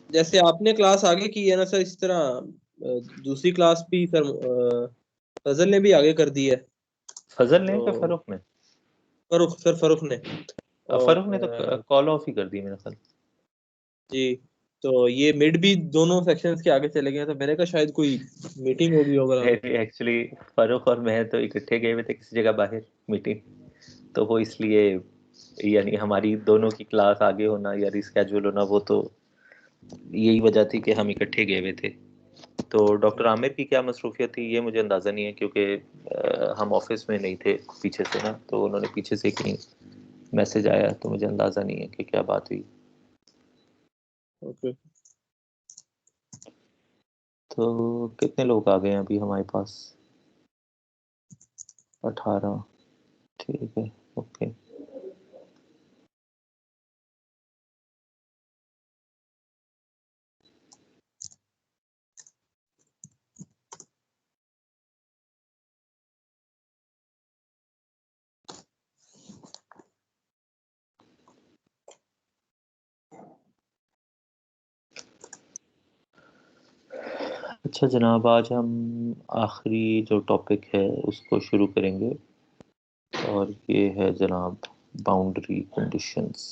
जैसे आपने क्लास आगे की है ना सर, इस तरह दूसरी क्लास भी सर फजल ने भी आगे कर दी है। फजल ने तो या फरूख ने? फरूख ने। और फरूख ने तो कॉल ऑफ ही कर दी मेरा ख्याल। जी, तो ये मिड भी दोनों सेक्शंस के आगे चले गए, तो मैंने कहा शायद कोई मीटिंग होगी होगा। एक्चुअली फरूख और मैं तो इकट्ठे गए हुए थे किसी जगह बाहर मीटिंग, तो वो इसलिए, यानी हमारी दोनों की क्लास आगे होना या रिस्केड्यूल होना, वो तो यही वजह थी कि हम इकट्ठे गए हुए थे। तो डॉक्टर आमिर की क्या मसरूफियत थी ये मुझे अंदाज़ा नहीं है, क्योंकि हम ऑफिस में नहीं थे पीछे से ना, तो उन्होंने पीछे से कहीं मैसेज आया, तो मुझे अंदाज़ा नहीं है कि क्या बात हुई। ओके। तो कितने लोग आ गए हैं अभी हमारे पास? 18। ठीक है, ओके। अच्छा जनाब, आज हम आखिरी जो टॉपिक है उसको शुरू करेंगे, और ये है जनाब बाउंड्री कंडीशंस।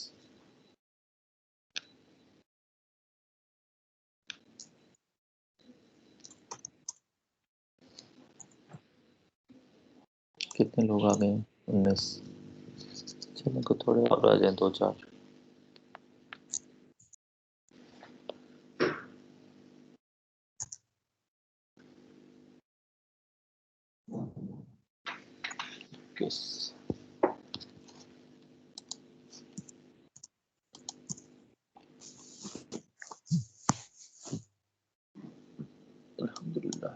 कितने लोग आ गए हैं? 19। चलो को थोड़े और आ जाए, 2-4। किस अल्हम्दुलिल्लाह।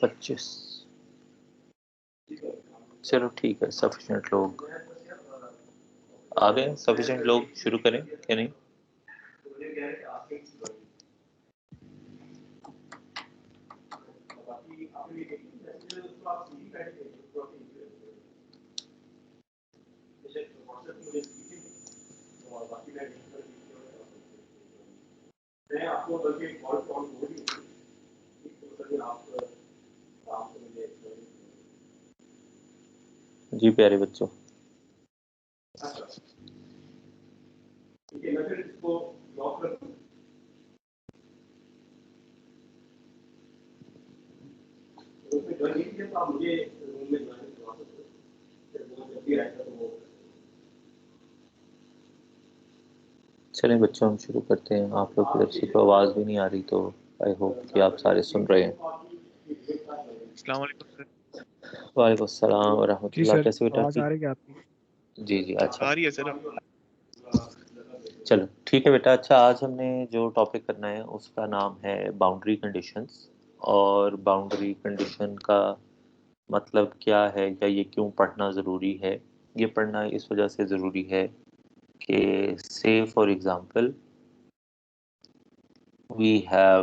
पच्चीस। चलो ठीक है, सफिशिएंट लोग आ गए। सफिशिएंट लोग शुरू करें क्या नहीं? जी प्यारे बच्चों, चलें बच्चों हम शुरू करते हैं। आप लोग की तरफ से तो आवाज़ भी नहीं आ रही, तो आई होप कि आप सारे सुन रहे हैं। अस्सलाम वालेकुम सर। वालेकुम अस्सलाम जी वरहमतुल्लाह। सर, कैसे बेटा? आवाज़ आ ठीक? रही है क्या आपकी? जी जी, अच्छा। आ रही है सर। चलो ठीक है बेटा। अच्छा, आज हमने जो टॉपिक करना है उसका नाम है बाउंड्री कंडीशंस। और बाउंड्री कंडीशन का मतलब क्या है, या ये क्यों पढ़ना ज़रूरी है? ये पढ़ना इस वजह से ज़रूरी है कि say for example we have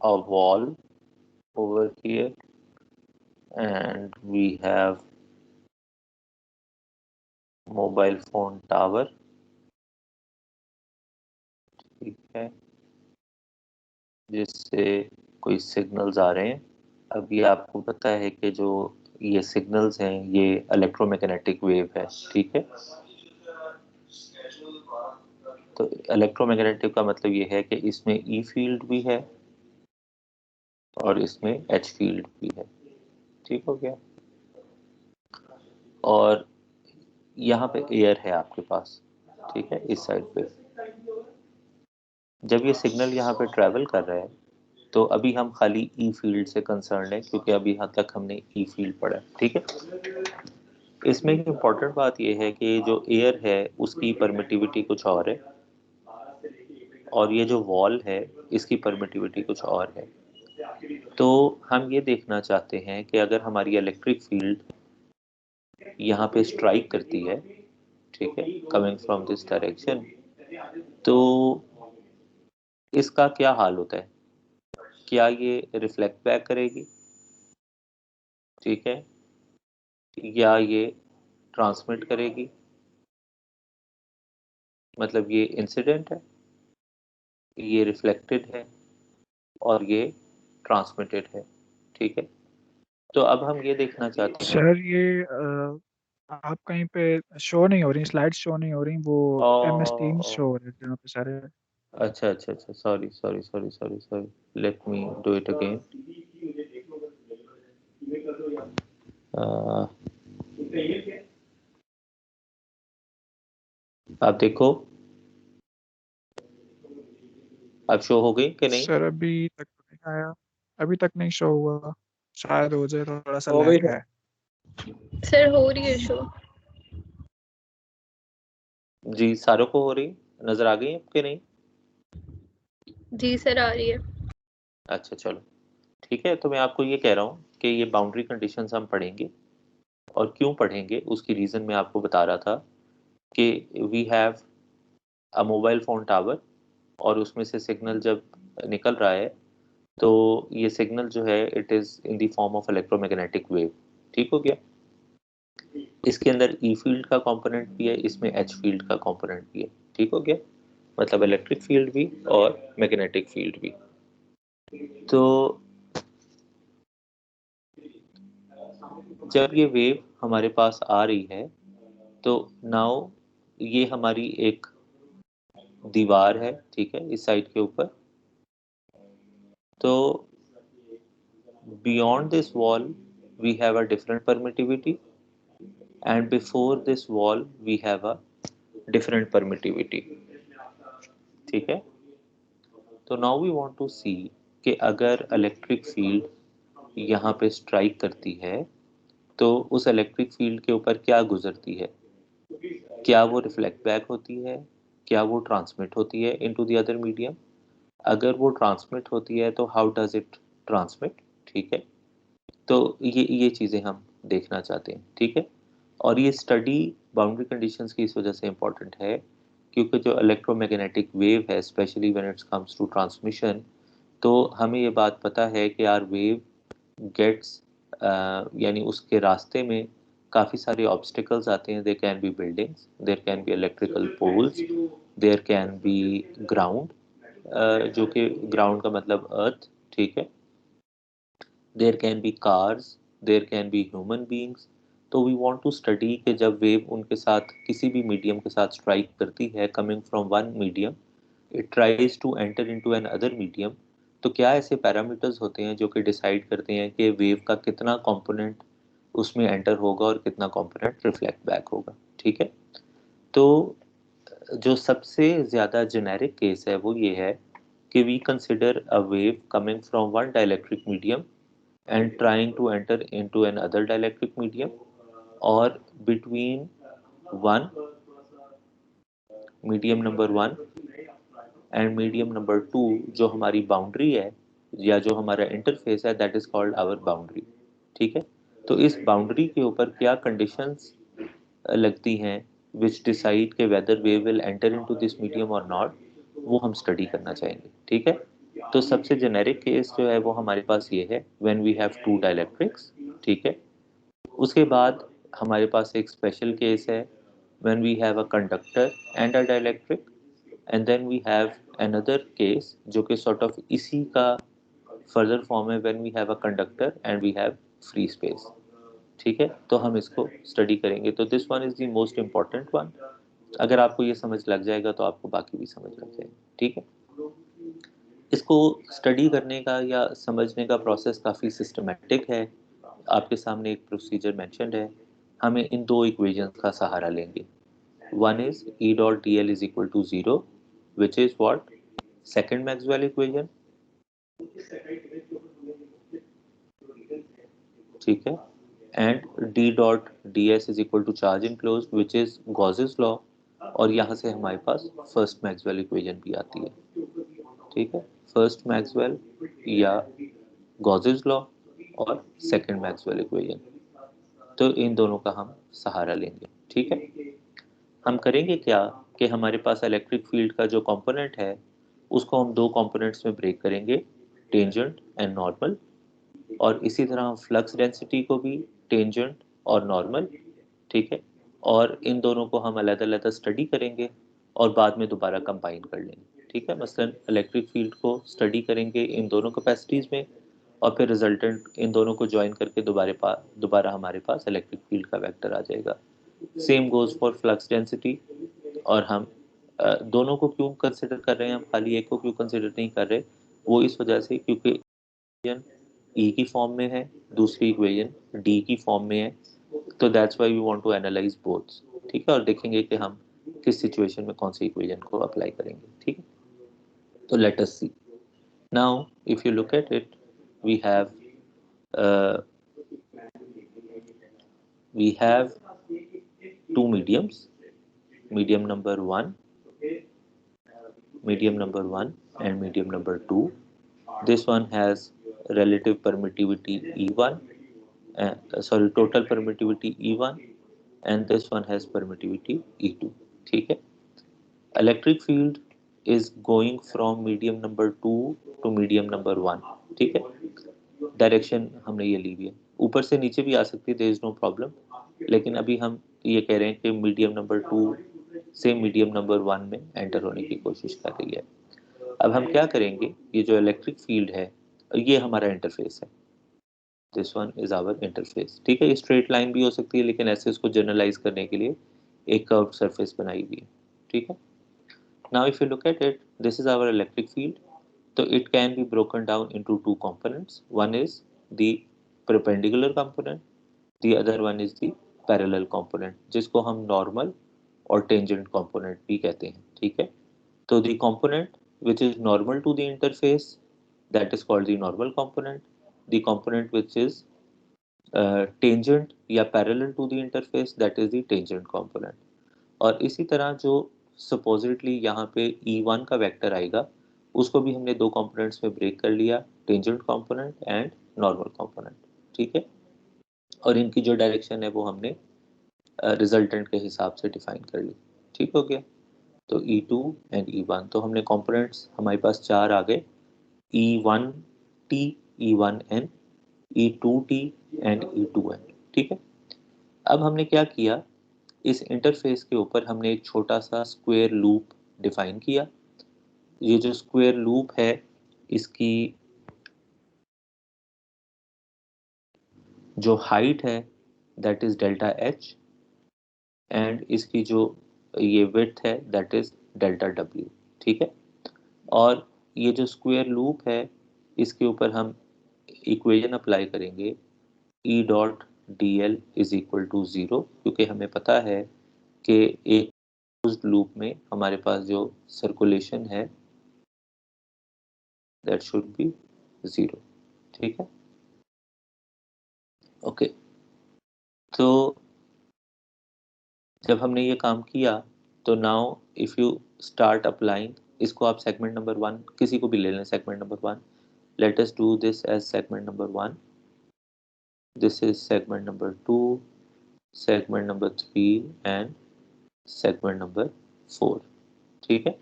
a wall over here, and we have mobile phone tower, ठीक है, जिससे कोई सिग्नल्स आ रहे हैं। अब ये आपको पता है कि जो ये सिग्नल्स हैं ये इलेक्ट्रोमैग्नेटिक वेव है, ठीक है। तो इलेक्ट्रोमैग्नेटिक का मतलब ये है कि इसमें ई फील्ड भी है और इसमें एच फील्ड भी है, ठीक हो गया। और यहाँ पे एयर है आपके पास, ठीक है, इस साइड पे। जब ये सिग्नल यहाँ पे ट्रैवल कर रहा है तो अभी हम खाली ई फील्ड से कंसर्न है, क्योंकि अभी यहाँ तक हमने ई फील्ड पढ़ा है, ठीक है। इसमें एक इम्पॉर्टेंट बात यह है कि जो एयर है उसकी परमिटिविटी कुछ और है, और ये जो वॉल है इसकी परमिटिविटी कुछ और है। तो हम ये देखना चाहते हैं कि अगर हमारी इलेक्ट्रिक फील्ड यहाँ पे स्ट्राइक करती है, ठीक है, कमिंग फ्रॉम दिस डायरेक्शन, तो इसका क्या हाल होता है। क्या ये रिफ्लेक्ट बैक करेगी, ठीक है, या ये ट्रांसमिट करेगी। मतलब ये इंसिडेंट है, ये रिफ्लेक्टेड है और ये ट्रांसमिटेड है, ठीक है। तो अब हम ये देखना चाहते हैं। सर ये आप कहीं पे शो नहीं हो रही, स्लाइड शो नहीं हो रही, वो MS Teams शो हो रहे हैं जहाँ पे सारे। अच्छा अच्छा अच्छा, sorry sorry sorry sorry sorry, let me do it again. आप देखो, अब शो हो गई कि नहीं? सर अभी तक तो नहीं आया, अभी तक नहीं शो हुआ, शायद हो जाए, थोड़ा सा हो गई लैग है। सर हो रही है शो। जी, सारों को हो रही नजर आ गई आपके नहीं? जी सर आ रही है। अच्छा चलो ठीक है। तो मैं आपको ये कह रहा हूँ कि ये बाउंड्री कंडीशंस हम पढ़ेंगे, और क्यों पढ़ेंगे उसकी रीज़न मैं आपको बता रहा था कि we have a mobile phone tower, और उसमें से सिग्नल जब निकल रहा है तो ये सिग्नल जो है it is in the form of electromagnetic wave, ठीक हो गया। इसके अंदर ई फील्ड का कंपोनेंट भी है, इसमें एच फील्ड का कंपोनेंट भी है, ठीक हो गया। मतलब इलेक्ट्रिक फील्ड भी और मैग्नेटिक फील्ड भी। तो जब ये वेव हमारे पास आ रही है तो नाउ ये हमारी एक दीवार है, ठीक है, इस साइड के ऊपर। तो beyond this wall we have a different permittivity, and before this wall we have a different permittivity, ठीक है। तो now we want to see कि अगर इलेक्ट्रिक फील्ड यहाँ पे स्ट्राइक करती है तो उस इलेक्ट्रिक फील्ड के ऊपर क्या गुजरती है। क्या वो रिफ्लेक्ट बैक होती है, क्या वो ट्रांसमिट होती है इनटू द अदर मीडियम। अगर वो ट्रांसमिट होती है तो हाउ डज इट ट्रांसमिट, ठीक है। तो ये चीज़ें हम देखना चाहते हैं, ठीक है। और ये स्टडी बाउंड्री कंडीशंस की इस वजह से इम्पॉर्टेंट है क्योंकि जो इलेक्ट्रोमैग्नेटिक वेव है specially when it's comes to transmission, तो हमें ये बात पता है कि आर वेव गेट्स यानी उसके रास्ते में काफ़ी सारे ऑब्स्टिकल्स आते हैं। There can be buildings, there can be electrical poles, there can be ground, जो कि ग्राउंड का मतलब अर्थ, ठीक है। There can be cars, there can be human beings. तो वी वांट टू स्टडी कि जब वेव उनके साथ किसी भी मीडियम के साथ स्ट्राइक करती है coming from one medium, it tries to enter into an other medium, तो क्या ऐसे पैरामीटर्स होते हैं जो कि डिसाइड करते हैं कि वेव का कितना कंपोनेंट उसमें एंटर होगा और कितना कंपोनेंट रिफ्लेक्ट बैक होगा, ठीक है। तो जो सबसे ज़्यादा जेनेरिक केस है वो ये है कि we consider a wave coming from one dielectric medium and trying to enter into another dielectric medium, or between one medium number one and medium number two जो हमारी बाउंड्री है या जो हमारा इंटरफेस है that is called our boundary, ठीक है। तो इस बाउंड्री के ऊपर क्या कंडीशंस लगती हैं विच डिसाइड के whether they will enter into this medium और नॉट, वो हम स्टडी करना चाहेंगे, ठीक है। तो सबसे जेनेरिक केस जो है वो हमारे पास ये है when we have two dielectrics, ठीक है। उसके बाद हमारे पास एक स्पेशल केस है when we have a conductor and a dielectric, and then we have another case जो कि सॉर्ट ऑफ इसी का फर्दर फॉर्म है when we have a conductor and we have free space, ठीक है। तो हम इसको स्टडी करेंगे। तो this one is the most important one. अगर आपको ये समझ लग जाएगा तो आपको बाकी भी समझ लग जाएगा, ठीक है। इसको स्टडी करने का या समझने का प्रोसेस काफ़ी सिस्टमेटिक है। आपके सामने एक प्रोसीजर मेंशन्ड है। हमें इन दो इक्वेशंस का सहारा लेंगे। One is E dot D L is equal to zero, which is what, second Maxwell equation, ठीक है। And D dot D S is equal to charge enclosed, which is Gauss's law. और यहाँ से हमारे पास first Maxwell equation भी आती है, ठीक है। फर्स्ट मैक्सवेल या गॉसेस लॉ और सेकंड मैक्सवेल इक्वेशन, तो इन दोनों का हम सहारा लेंगे, ठीक है। हम करेंगे क्या कि हमारे पास इलेक्ट्रिक फील्ड का जो कंपोनेंट है उसको हम दो कंपोनेंट्स में ब्रेक करेंगे, टेंजेंट एंड नॉर्मल। और इसी तरह हम फ्लक्स डेंसिटी को भी टेंजेंट और नॉर्मल, ठीक है। और इन दोनों को हम अलग अलग स्टडी करेंगे और बाद में दोबारा कंबाइन कर लेंगे, ठीक है। मसलन इलेक्ट्रिक फील्ड को स्टडी करेंगे इन दोनों कैपेसिटीज़ में और फिर रिजल्टेंट इन दोनों को ज्वाइन करके दोबारा हमारे पास इलेक्ट्रिक फील्ड का वेक्टर आ जाएगा। Same goes for flux density. और हम दोनों को क्यों कंसिडर कर रहे हैं, हम खाली एक को क्यों कंसिडर नहीं कर रहे, वो इस वजह से क्योंकि इक्वेशन E की फॉर्म में है, दूसरी इक्वेशन D की फॉर्म में है। तो that's why we want to analyse both, ठीक है। और देखेंगे कि हम किस सिचुएशन में कौन सी इक्वेशन को अप्लाई करेंगे, ठीक है। तो let us see now, if you look at it, we have two mediums, medium number 1 and medium number 2. This one has relative permittivity E1, total permittivity E1, and this one has permittivity E2, ठीक है। Electric field is going from medium number 2 to medium number 1, ठीक है। Direction हमने ये ली हुई है, ऊपर से नीचे भी आ सकती है, देयर इज नो प्रॉब्लम, लेकिन अभी हम ये कह रहे हैं कि मीडियम नंबर 2 से मीडियम नंबर 1 में एंटर होने की कोशिश कर रही है। अब हम क्या करेंगे, ये जो इलेक्ट्रिक फील्ड है ये हमारा इंटरफेस है, this one is our interface, ठीक है। ये स्ट्रेट लाइन भी हो सकती है, लेकिन ऐसे इसको जनरलाइज करने के लिए एक कर्व्ड सरफेस बनाई हुई है, ठीक है। Now if you look at it, this is our electric field. So it can be broken down into two components. One is the perpendicular component, the other one is the parallel component, जिसको हम normal और tangent component भी कहते हैं, ठीक है। तो the component which is normal to the interface, that is called the normal component. The component which is tangent या parallel to the interface, that is the tangent component. और इसी तरह जो सपोजिटली यहाँ पे E1 का वेक्टर आएगा उसको भी हमने दो कंपोनेंट्स में ब्रेक कर लिया, tangent component and normal component, ठीक है। और इनकी जो डायरेक्शन है वो हमने रिजल्टेंट के हिसाब से डिफाइन कर ली, ठीक हो गया। तो E2 एंड E1, तो हमने कंपोनेंट्स हमारे पास चार आ गए, E1T, E1N, E2T and E2N, ठीक है। अब हमने क्या किया, इस इंटरफेस के ऊपर हमने एक छोटा सा स्क्वायर लूप डिफाइन किया। ये जो स्क्वायर लूप है इसकी जो हाइट है that is delta H, and इसकी जो ये विड्थ है दैट इज डेल्टा डब्ल्यू, ठीक है। और ये जो स्क्वायर लूप है इसके ऊपर हम इक्वेशन अप्लाई करेंगे, E dot D L is equal to zero, क्योंकि हमें पता है कि एक लूप में हमारे पास जो सर्कुलेशन है दैट शुड बी 0, ठीक है। ओके, तो जब हमने ये काम किया तो now if you start applying, इसको आप सेगमेंट नंबर 1 किसी को भी ले लें, segment number 1, let us do this as segment number 1, this is segment number 2, segment number 3 and segment number 4, ठीक है।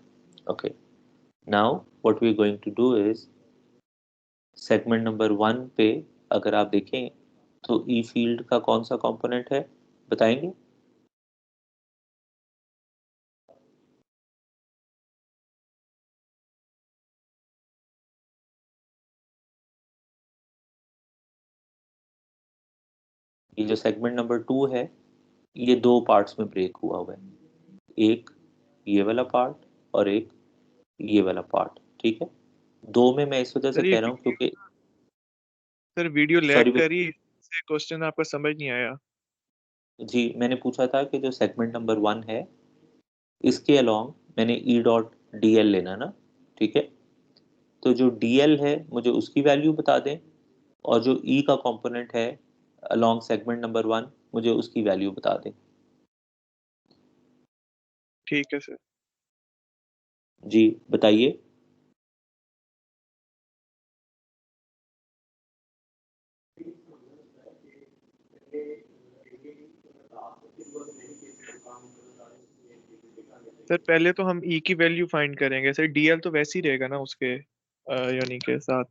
Okay, now what we going to do is segment number 1 पे अगर आप देखें तो ई फील्ड का कौन सा कंपोनेंट है बताएंगे? ये जो सेगमेंट नंबर 2 है ये दो पार्ट्स में ब्रेक हुआ है, एक ये वाला पार्ट और एक ये वाला पार्ट, ठीक है। दो में मैं इस वजह से सर ये कह रहा हूँ क्योंकि सर वीडियो लैग सॉरी कर रही है, से क्वेश्चन आपका समझ नहीं आया। जी, मैंने पूछा था कि जो सेगमेंट नंबर 1 है इसके अलोंग मैंने ई डॉट डी एल लेना ना, ठीक है। तो जो डी एल है मुझे उसकी वैल्यू बता दें और जो ई का कंपोनेंट है अलोंग सेगमेंट नंबर 1 मुझे उसकी वैल्यू बता दें। ठीक है सर। जी बताइए। सर पहले तो हम ई की वैल्यू फाइंड करेंगे सर, डीएल तो वैसे ही रहेगा ना उसके यानी के साथ।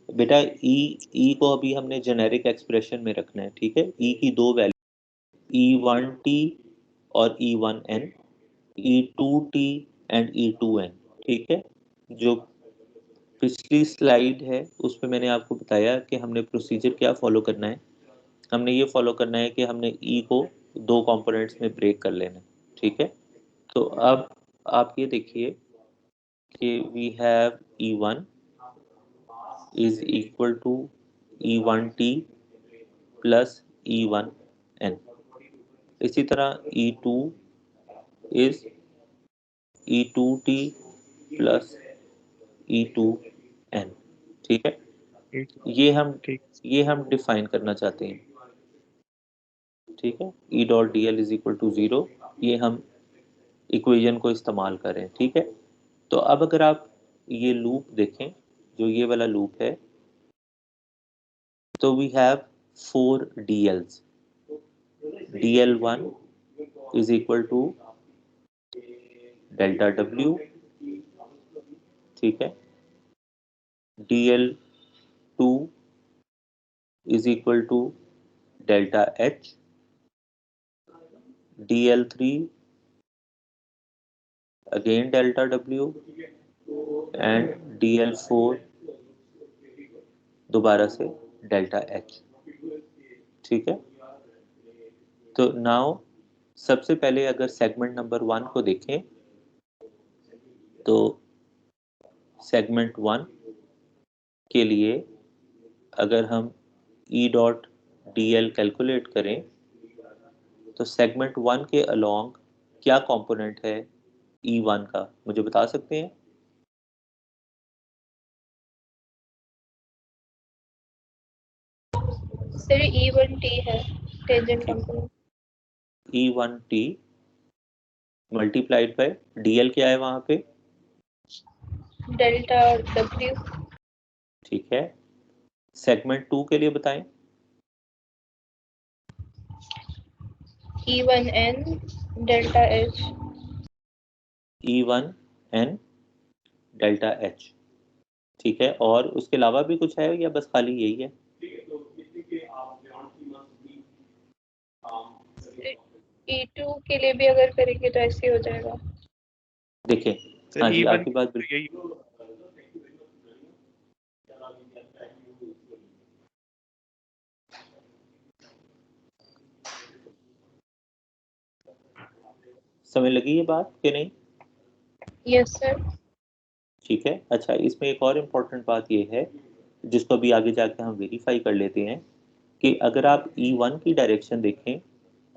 बेटा ई को अभी हमने जेनेरिक एक्सप्रेशन में रखना है, ठीक है। ई की दो वैल्यू E1T और E1N, E2T एंड E2N, ठीक है। जो पिछली स्लाइड है उस पर मैंने आपको बताया कि हमने प्रोसीजर क्या फॉलो करना है। हमने ये फॉलो करना है कि हमने ई को दो कंपोनेंट्स में ब्रेक कर लेना है, ठीक है। तो अब आप ये देखिए कि we have E1 is equal to E1T plus E1N। इसी तरह E2 is E2T plus E2N, ठीक है। ठीक ये हम ठीक ये हम डिफाइन करना चाहते हैं, ठीक है। E dot D L is equal to 0, ये हम इक्वेशन को इस्तेमाल करें, ठीक है। तो अब अगर आप ये लूप देखें, जो ये वाला लूप है, तो we have 4 DLs। DL1 is equal to delta W, ठीक है। DL2 is equal to delta H, DL3 again delta W and DL4 दोबारा से डेल्टा H, ठीक है। तो नाउ सबसे पहले अगर सेगमेंट नंबर 1 को देखें तो सेगमेंट 1 के लिए अगर हम ई डॉट डी एल कैलकुलेट करें तो सेगमेंट 1 के अलोंग क्या कंपोनेंट है E1 का, मुझे बता सकते हैं? सर E1T है tangent component. E1T multiplied by DL क्या है वहां पे? Delta W। ठीक है। सेगमेंट 2 के लिए बताएं। E1N delta H। E1N delta H, ठीक है। और उसके अलावा भी कुछ है या बस खाली यही है? E2 के लिए भी अगर करेंगे तो ऐसे हो जाएगा। देखें, सर हाँ जी, E1 आपकी बात बिल्कुल यही समझ लगी ये बात कि नहीं? Yes sir. ठीक है। अच्छा, इसमें एक और इम्पोर्टेंट बात ये है जिसको अभी आगे जाके हम वेरीफाई कर लेते हैं कि अगर आप E1 की डायरेक्शन देखें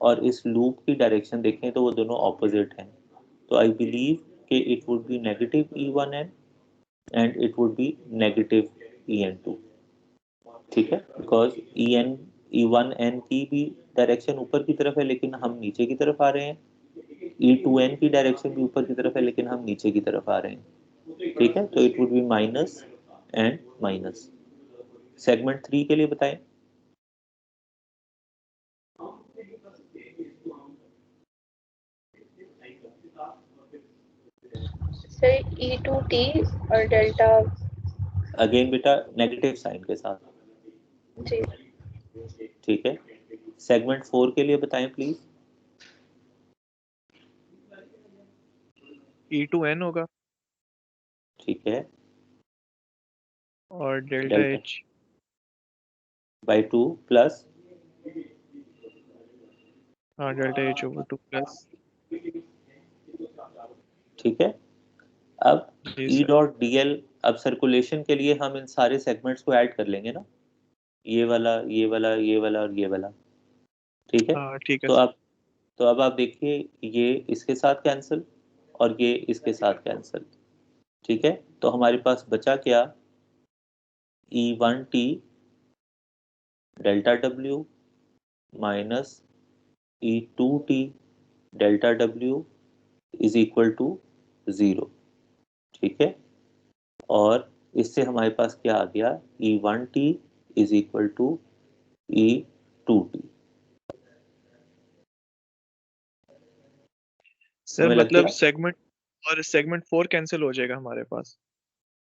और इस लूप की डायरेक्शन देखें तो वो दोनों ऑपोजिट हैं। तो आई बिलीव कि it would B negative E1N and it would B negative EN2, ठीक है। बिकॉज E1N की भी डायरेक्शन ऊपर की तरफ है लेकिन हम नीचे की तरफ आ रहे हैं, E2N की डायरेक्शन भी ऊपर की तरफ है लेकिन हम नीचे की तरफ आ रहे हैं, ठीक है। तो it would B minus and minus. Segment 3 के लिए बताएं। सर E2T और डेल्टा अगेन बेटा नेगेटिव साइन के साथ, जी ठीक है। सेगमेंट 4 के लिए बताएं प्लीज। E2N होगा ठीक है, और delta delta H by 2 plus, हाँ डेल्टा H ओवर 2 प्लस ठीक है। अब जी ई सर डॉट डी एल, अब सर्कुलेशन के लिए हम इन सारे सेगमेंट्स को ऐड कर लेंगे ना, ये वाला ये वाला ये वाला और ये वाला, ठीक है। हाँ ठीक है तो सर अब आप देखिए, ये इसके साथ कैंसिल और ये इसके साथ कैंसिल, ठीक है। तो हमारे पास बचा क्या, E1T delta W minus E2T delta W is equal to 0, ठीक है। और इससे हमारे पास क्या आ गया, E1T is equal to E2T। Sir हमें लग मतलब गया सेगमेंट 4 कैंसिल हो जाएगा हमारे पास।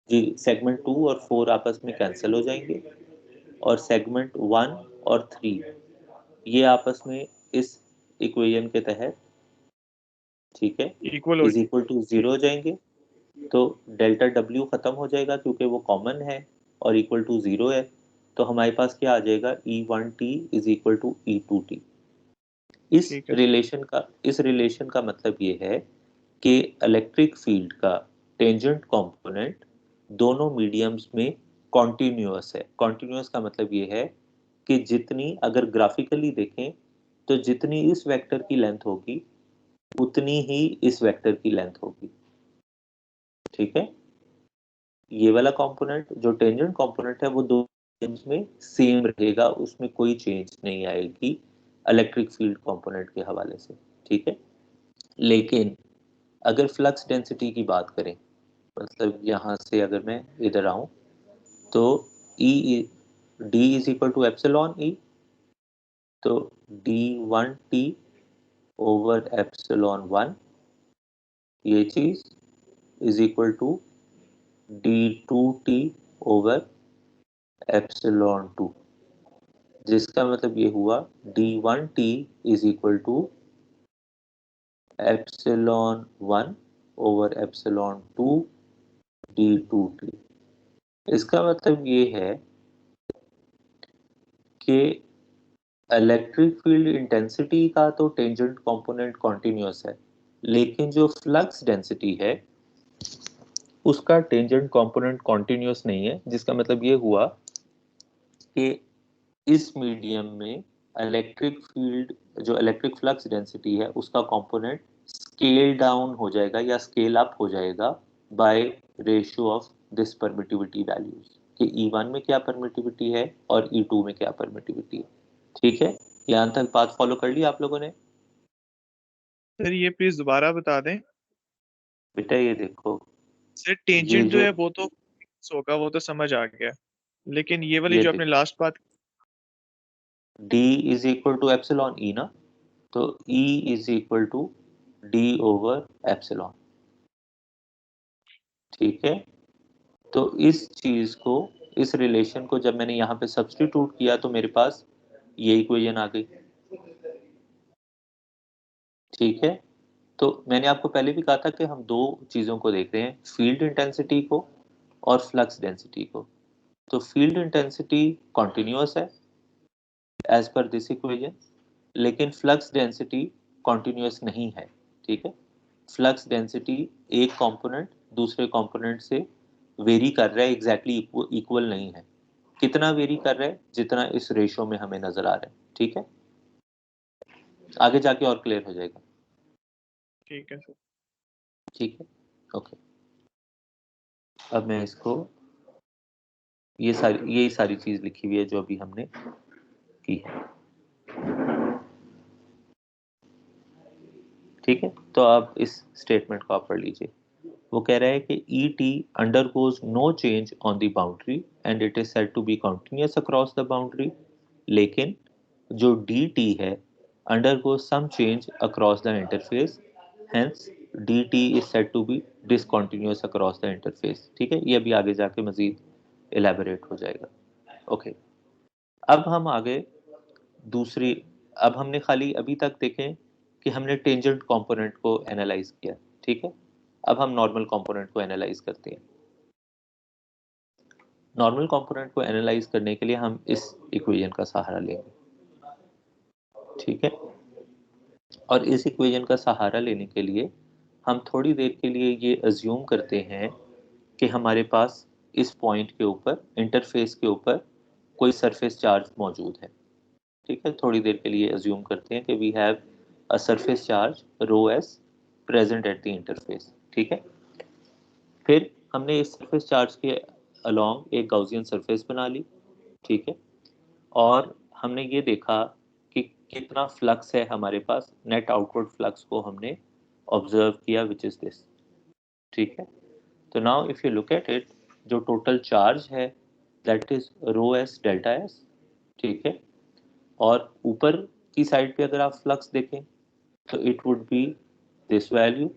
जी, सेगमेंट 2 और 4 आपस में कैंसिल हो जाएंगे और सेगमेंट 1 और 3 ये आपस में इस इक्वेशन के तहत, ठीक है, इक्वल हो इज इक्वल टू 0 हो जाएंगे। तो डेल्टा W खत्म हो जाएगा क्योंकि वो कॉमन है और इक्वल टू 0 है। तो हमारे पास क्या आ जाएगा, E1T is equal to E2T। ठीक है सर इस रिलेशन का मतलब ये है कि इलेक्ट्रिक फील्ड का टेंजेंट कंपोनेंट दोनों मीडियम्स में कॉन्टिन्यूअस है। कॉन्टिन्यूअस का मतलब ये है कि जितनी, अगर ग्राफिकली देखें तो जितनी इस वेक्टर की लेंथ होगी उतनी ही इस वेक्टर की लेंथ होगी, ठीक है। ये वाला कंपोनेंट जो टेंजेंट कंपोनेंट है वो दो मीडियम्स में सेम रहेगा, उसमें कोई चेंज नहीं आएगी इलेक्ट्रिक फील्ड कंपोनेंट के हवाले से, ठीक है। लेकिन अगर फ्लक्स डेंसिटी की बात करें, मतलब यहाँ से अगर मैं इधर आऊं तो E D is equal to epsilon E, तो D1T ओवर एप्सिलॉन 1 ये चीज is equal to D2T over epsilon 2, जिसका मतलब ये हुआ D1T is equal to epsilon 1 over epsilon 2 D2T। इसका मतलब ये है कि इलेक्ट्रिक फील्ड इंटेंसिटी का तो टेंजेंट कंपोनेंट कॉन्टिन्यूअस है, लेकिन जो फ्लक्स डेंसिटी है उसका टेंजेंट कंपोनेंट कॉन्टिन्यूअस नहीं है, जिसका मतलब ये हुआ कि इस मीडियम में इलेक्ट्रिक फील्ड, जो इलेक्ट्रिक फ्लक्स डेंसिटी है उसका कंपोनेंट स्केल डाउन हो जाएगा या स्केल अप हो जाएगा by ratio of this permittivity values, कि E1 में क्या परमिटिविटी है और E2 में क्या परमिटिविटी है, ठीक है। यहाँ तक बात फॉलो कर ली आप लोगों ने। सर ये प्लीज दोबारा बता दें। बेटा ये देखो, सर ये टेंजेंट जो जो है वो तो होगा, वो तो समझ आ गया, लेकिन ये वाली ये जो देख आपने लास्ट बात D is equal to epsilon E ना, तो E is equal to D over epsilon, ठीक है। तो इस चीज को, इस रिलेशन को जब मैंने यहाँ पे सब्स्टिट्यूट किया तो मेरे पास ये इक्वेशन आ गई, ठीक है। तो मैंने आपको पहले भी कहा था कि हम दो चीजों को देख रहे हैं, फील्ड इंटेंसिटी को और फ्लक्स डेंसिटी को। तो फील्ड इंटेंसिटी कॉन्टिन्यूअस है एज पर दिस इक्वेशन, लेकिन फ्लक्स डेंसिटी कॉन्टिन्यूअस नहीं है, ठीक है। फ्लक्स डेंसिटी एक कंपोनेंट दूसरे कंपोनेंट से वेरी कर रहा है, एग्जैक्टली इक्वल नहीं है। कितना वेरी कर रहा है, जितना इस रेशो में हमें नजर आ रहा है, ठीक है। आगे जाके और क्लियर हो जाएगा, ठीक है सर। ठीक है, ओके। अब मैं इसको, यही सारी चीज लिखी हुई है जो अभी हमने की है, ठीक है। तो आप इस स्टेटमेंट को आप पढ़ लीजिए। वो कह रहा है कि E.T. undergoes no change on the boundary and it is said to be continuous across the boundary, लेकिन जो D.T. है undergoes some change across the interface, hence D.T. is said to be discontinuous across the interface. ठीक है, ये अभी आगे जाके मजीद elaborate हो जाएगा। ओके, अब हम आगे दूसरी, अब हमने खाली अभी तक देखें कि हमने टेंजेंट कंपोनेंट को एनालाइज किया। ठीक है, अब हम नॉर्मल कंपोनेंट को एनालाइज करते हैं। नॉर्मल कंपोनेंट को एनालाइज करने के लिए हम इस इक्वेशन का सहारा लेंगे। ठीक है, और इस इक्वेशन का सहारा लेने के लिए हम थोड़ी देर के लिए ये अज्यूम करते हैं कि हमारे पास इस पॉइंट के ऊपर, इंटरफेस के ऊपर कोई सरफेस चार्ज मौजूद है। ठीक है, थोड़ी देर के लिए अज्यूम करते हैं कि we have a surface charge rho S present at the interface. ठीक है, फिर हमने इस सरफेस चार्ज के अलोंग एक गाउसियन सरफेस बना ली। ठीक है, और हमने ये देखा कि कितना फ्लक्स है हमारे पास, नेट आउटवर्ड फ्लक्स को हमने ऑब्जर्व किया, विच इज दिस। ठीक है, तो now if you look at it, जो टोटल चार्ज है that is rho S delta S. ठीक है, और ऊपर की साइड पे अगर आप फ्लक्स देखें तो it would B this value.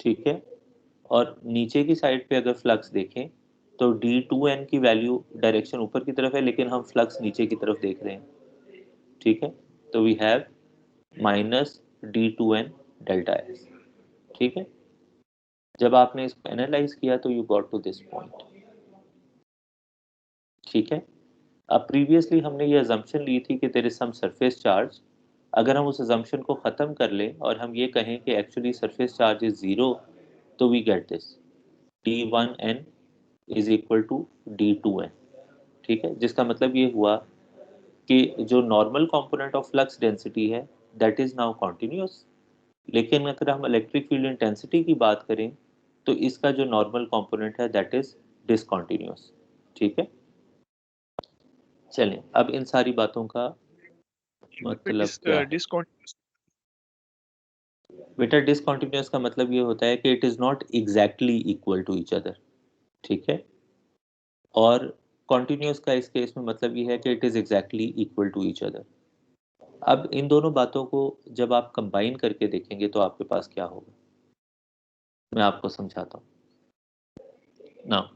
ठीक है, और नीचे की साइड पे अगर फ्लक्स देखें तो d2n की वैल्यू डायरेक्शन ऊपर की तरफ है, लेकिन हम फ्लक्स नीचे की तरफ देख रहे हैं। ठीक है, तो we have minus d2n delta S. ठीक है, जब आपने इसको एनालाइज किया तो you got to this point. ठीक है, अब प्रीवियसली हमने ये अजम्पशन ली थी कि there is some surface charge. अगर हम उस अजम्पशन को ख़त्म कर लें और हम ये कहें कि actually surface charge is zero, तो we get this d1n is equal to d2n। ठीक है, जिसका मतलब ये हुआ कि जो normal component of flux density है दैट इज नाउ कॉन्टिन्यूस, लेकिन अगर हम इलेक्ट्रिक फील्ड इंटेंसिटी की बात करें तो इसका जो नॉर्मल कंपोनेंट है दैट इज डिसकंटिन्यूस। ठीक है, चलें अब इन सारी बातों का मतलब क्या है। डिसकंटिन्यूअस बेटा डिसकंटिन्यूअस का मतलब ये होता है कि it is not exactly equal to each other. ठीक है, और कॉन्टिन्यूअस का इस केस में मतलब ये है कि it is exactly equal to each other. अब इन दोनों बातों को जब आप कंबाइन करके देखेंगे तो आपके पास क्या होगा, मैं आपको समझाता हूँ। Now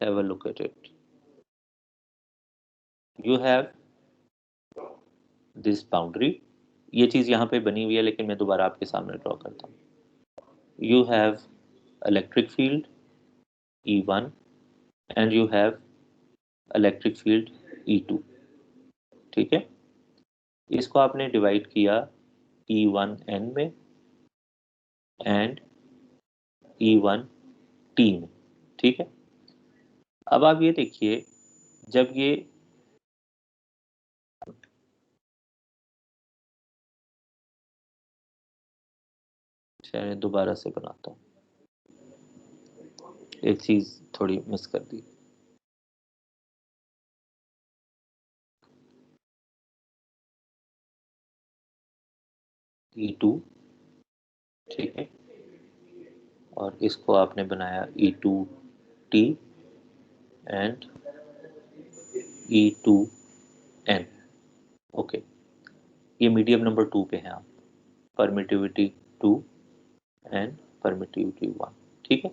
have a look at it. You have this boundary, ये चीज़ यहाँ पे बनी हुई है लेकिन मैं दोबारा आपके सामने ड्रॉ करता हूँ। You have electric field E1 and you have electric field E2। ठीक है, इसको आपने डिवाइड किया E1n में एंड E1t में। ठीक है, अब आप ये देखिए, जब ये शायद दोबारा से बनाता हूँ, एक चीज थोड़ी मिस कर दी। E2, ठीक है, और इसको आपने बनाया E2t एंड E2n। ओके, ये मीडियम नंबर 2 पे हैं आप, परमिटिविटी 2 एंड परमिटिविटी 1। ठीक है,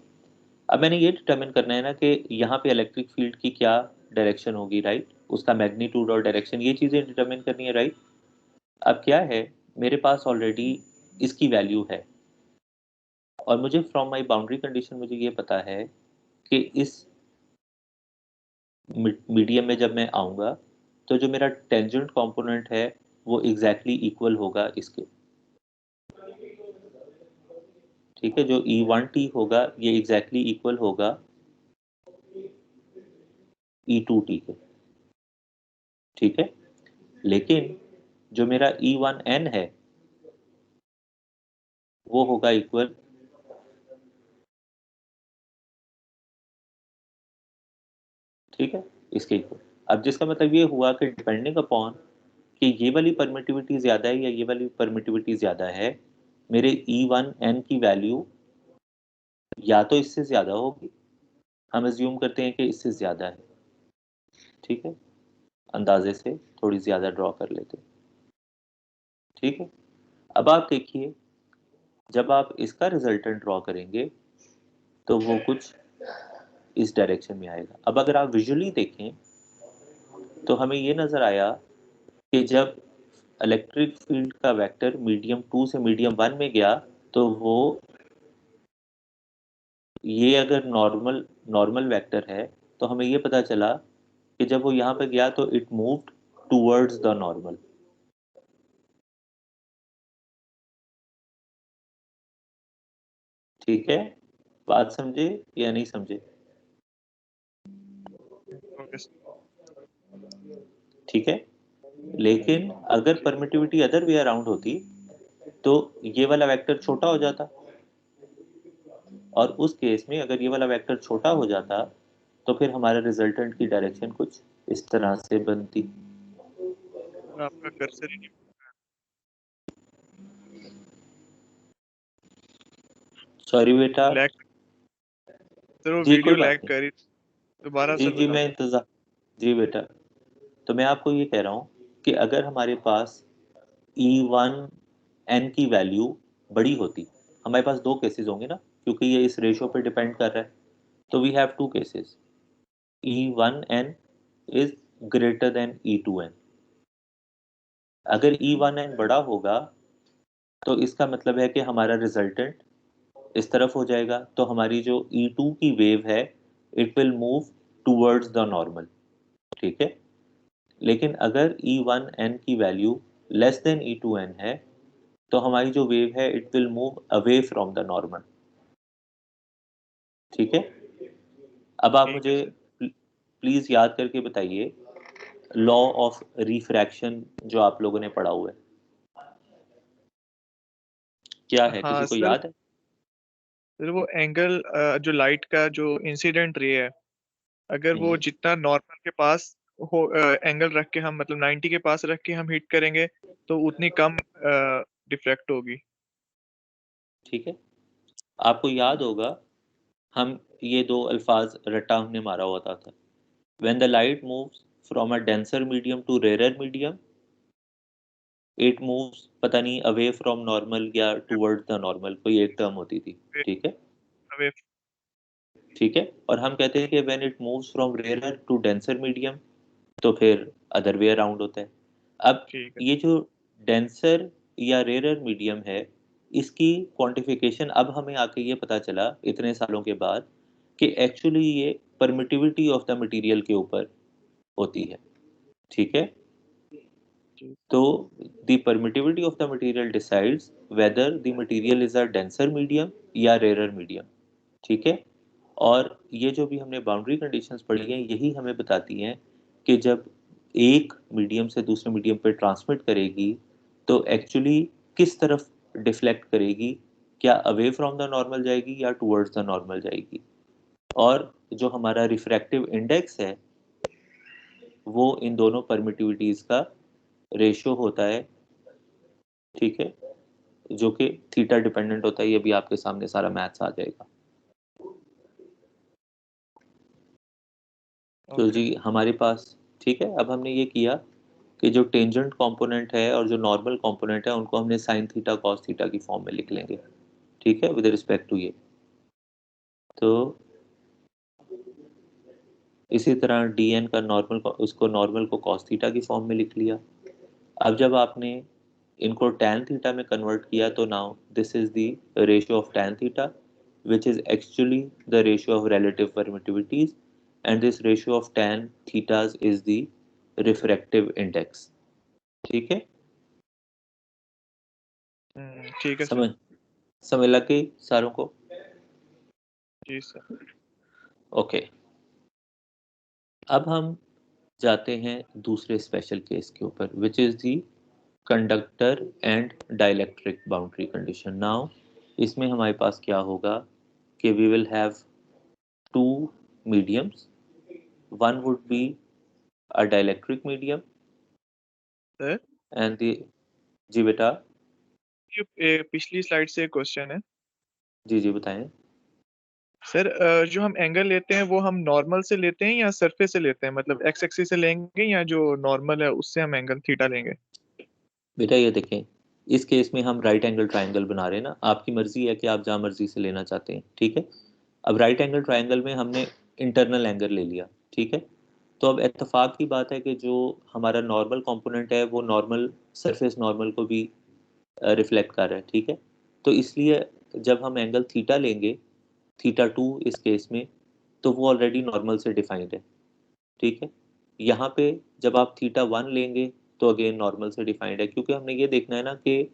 अब मैंने ये डिटरमिन करना है ना कि यहाँ पे इलेक्ट्रिक फील्ड की क्या डायरेक्शन होगी, राइट, उसका मैग्नीट्यूड और डायरेक्शन, ये चीज़ें डिटरमिन करनी है, राइट। अब क्या है, मेरे पास ऑलरेडी इसकी वैल्यू है और मुझे फ्रॉम माय बाउंड्री कंडीशन मुझे ये पता है कि इस मीडियम में जब मैं आऊँगा तो जो मेरा टेंजेंट कंपोनेंट है वो एग्जैक्टली इक्वल होगा इसके। ठीक है, जो E1t होगा ये एग्जैक्टली इक्वल होगा E2t के। ठीक है, लेकिन जो मेरा E1n है वो होगा इक्वल, ठीक है, इसके इक्वल। अब जिसका मतलब ये हुआ कि डिपेंडिंग अपॉन कि ये वाली परमिटिविटी ज़्यादा है या ये वाली परमिटिविटी ज़्यादा है, मेरे E1n की वैल्यू या तो इससे ज़्यादा होगी, हम अज्यूम करते हैं कि इससे ज़्यादा है। ठीक है, अंदाजे से थोड़ी ज़्यादा ड्रॉ कर लेते हैं। ठीक है, अब आप देखिए जब आप इसका रिजल्टेंट ड्रॉ करेंगे तो वो कुछ इस डायरेक्शन में आएगा। अब अगर आप विजुअली देखें तो हमें ये नज़र आया कि जब इलेक्ट्रिक फील्ड का वेक्टर मीडियम 2 से मीडियम 1 में गया तो वो ये अगर नॉर्मल वेक्टर है तो हमें ये पता चला कि जब वो यहाँ पे गया तो it moved towards the normal. ठीक है, बात समझे या नहीं समझे? ओके ठीक है, लेकिन अगर परमिटिविटी अदर वे अराउंड होती तो ये वाला वेक्टर छोटा हो जाता, और उस केस में अगर ये वाला वेक्टर छोटा हो जाता तो फिर हमारे रिजल्टेंट की डायरेक्शन कुछ इस तरह से बनती। आपका कर्सर ही नहीं सॉरी बेटा। लैग सर, वो जी कोई वीडियो बात लैग नहीं। कर रही, दोबारा जी से जी मैं बताओ। इंतजार। जी बेटा, तो मैं आपको ये कह रहा हूँ कि अगर हमारे पास E1n की वैल्यू बड़ी होती, हमारे पास दो केसेस होंगे ना, क्योंकि ये इस रेशियो पे डिपेंड कर रहा है, तो we have two cases. E1n is greater than E2n। अगर E1n बड़ा होगा तो इसका मतलब है कि हमारा रिजल्टेंट इस तरफ हो जाएगा, तो हमारी जो E2 की वेव है it will move towards the normal. ठीक है, लेकिन अगर E1n की वैल्यू लेस देन E2n है तो हमारी जो वेव है it will move away from the normal. ठीक है, अब आप ठीक है मुझे सर। प्लीज याद करके बताइए लॉ ऑफ रिफ्रैक्शन जो आप लोगों ने पढ़ा हुआ है, क्या है, किसी हाँ को सर, याद है? वो एंगल जो लाइट का जो इंसिडेंट रे है, अगर वो जितना नॉर्मल के पास हो एंगल रख के हम मतलब 90 के पास रख के हम हिट करेंगे तो उतनी कम डिफ्रैक्ट होगी। ठीक है, आपको याद होगा हम ये दो अल्फाज रट्टा हमने मारा होता था। When the light moves from a denser medium to rare medium it moves पता नहीं अवे फ्रॉम नॉर्मल या टूवर्ड्स द नॉर्मल, कोई एक टर्म होती थी। ठीक है, अवे। ठीक है, और हम कहते हैं कि when it moves from rare to denser medium तो फिर अदर वे अराउंड होता है। अब ठीक है। ये जो डेंसर या रेयर मीडियम है इसकी क्वांटिफिकेशन अब हमें आके ये पता चला इतने सालों के बाद कि एक्चुअली ये परमिटिविटी ऑफ द मटेरियल के ऊपर होती है। ठीक है, ठीक। तो the permittivity of the material decides whether the material is a denser medium या रेयर मीडियम। ठीक है, और ये जो भी हमने बाउंड्री कंडीशंस पढ़ी हैं यही हमें बताती हैं कि जब एक मीडियम से दूसरे मीडियम पे ट्रांसमिट करेगी तो एक्चुअली किस तरफ डिफ्लेक्ट करेगी, क्या अवे फ्रॉम द नॉर्मल जाएगी या टुवर्ड्स द नॉर्मल जाएगी। और जो हमारा रिफ्रैक्टिव इंडेक्स है वो इन दोनों परमिटिविटीज का रेशियो होता है। ठीक है, जो कि थीटा डिपेंडेंट होता है, ये भी आपके सामने सारा मैथ्स आ जाएगा। तो ओके। जी हमारे पास, ठीक है, अब हमने ये किया कि जो टेंजेंट कंपोनेंट है और जो नॉर्मल कंपोनेंट है उनको हमने साइन थीटा कॉस थीटा की फॉर्म में लिख लेंगे। ठीक है, विद रिस्पेक्ट टू ये। तो इसी तरह dn का नॉर्मल, उसको नॉर्मल को कॉस थीटा की फॉर्म में लिख लिया। अब जब आपने इनको tan थीटा में कन्वर्ट किया तो now this is the ratio of tan theta which is actually the ratio of relative permittivities, and this ratio of tan thetas is the refractive index। ठीक है, ठीक है सर। समझ समझ लग गई सारों को? जी सर। ओके, अब हम जाते हैं दूसरे स्पेशल केस के ऊपर which is the conductor and dielectric boundary condition. Now इसमें हमारे पास क्या होगा कि we will have two mediums, one would be a dielectric medium sir, and the. जी बेटा। ये पिछली स्लाइड से क्वेश्चन है जी जी बताएं। सर। जो हम एंगल लेते हैं वो हम नॉर्मल से लेते हैं या सरफेस से लेते हैं, मतलब एक्स एक्सिस से लेंगे या जो नॉर्मल है उससे हम एंगल थीटा लेंगे? बेटा ये देखें, इस केस में हम राइट एंगल ट्राइंगल बना रहे हैं ना, आपकी मर्जी है कि आप जहाँ मर्जी से लेना चाहते हैं, ठीक है। अब राइट एंगल ट्राइंगल में हमने इंटरनल एंगल ले लिया, ठीक है। तो अब इत्तेफाक की बात है कि जो हमारा नॉर्मल कंपोनेंट है वो नॉर्मल सरफेस नॉर्मल को भी रिफ्लेक्ट कर रहा है, ठीक है। तो इसलिए जब हम एंगल थीटा लेंगे, थीटा 2 इस केस में, तो वो ऑलरेडी नॉर्मल से डिफाइंड है, ठीक है। यहाँ पे जब आप थीटा 1 लेंगे तो अगेन नॉर्मल से डिफाइंड है, क्योंकि हमने ये देखना है ना कि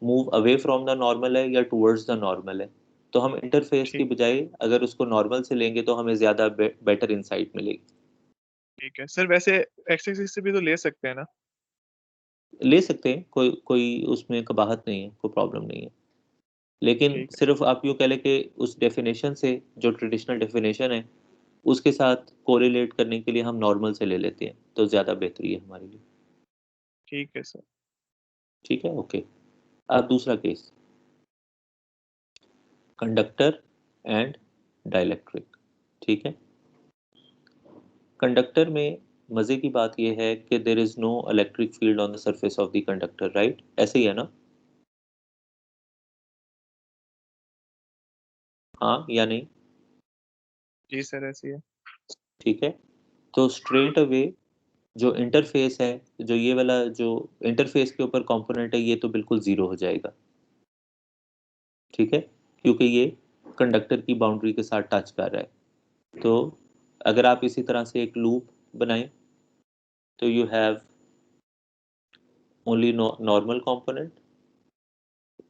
move away from the normal है या टूवर्ड्स द नॉर्मल है। तो हम इंटरफेस की ठीक बजाय अगर उसको नॉर्मल से लेंगे तो हमें ज़्यादा बेटर इंसाइट मिलेगी। ठीक है सर, वैसे एक्स एक्सिस से भी तो ले सकते हैं ना? ले सकते हैं, कोई कोई उसमें कबाहत नहीं है, कोई प्रॉब्लम नहीं है। लेकिन ठीक है। सिर्फ आप यूँ कह लें कि उस डेफिनेशन से, जो ट्रेडिशनल डेफिनेशन है, उसके साथ कोरिलेट करने के लिए हम नॉर्मल से ले लेते हैं, तो ज़्यादा बेहतरी है हमारे लिए। ठीक है सर। ठीक है, ओके। अब दूसरा केस, कंडक्टर एंड डाइलेक्ट्रिक, ठीक है। कंडक्टर में मज़े की बात यह है कि there is no electric field on the surface of the conductor, right? ऐसे ही है ना? हाँ या नहीं? जी सर, ऐसी है। ठीक है। तो स्ट्रेट अवे जो इंटरफेस है, जो ये वाला जो इंटरफेस के ऊपर कंपोनेंट है, ये तो बिल्कुल ज़ीरो हो जाएगा, ठीक है, क्योंकि ये कंडक्टर की बाउंड्री के साथ टच कर रहा है। तो अगर आप इसी तरह से एक लूप बनाएं तो you have only normal component,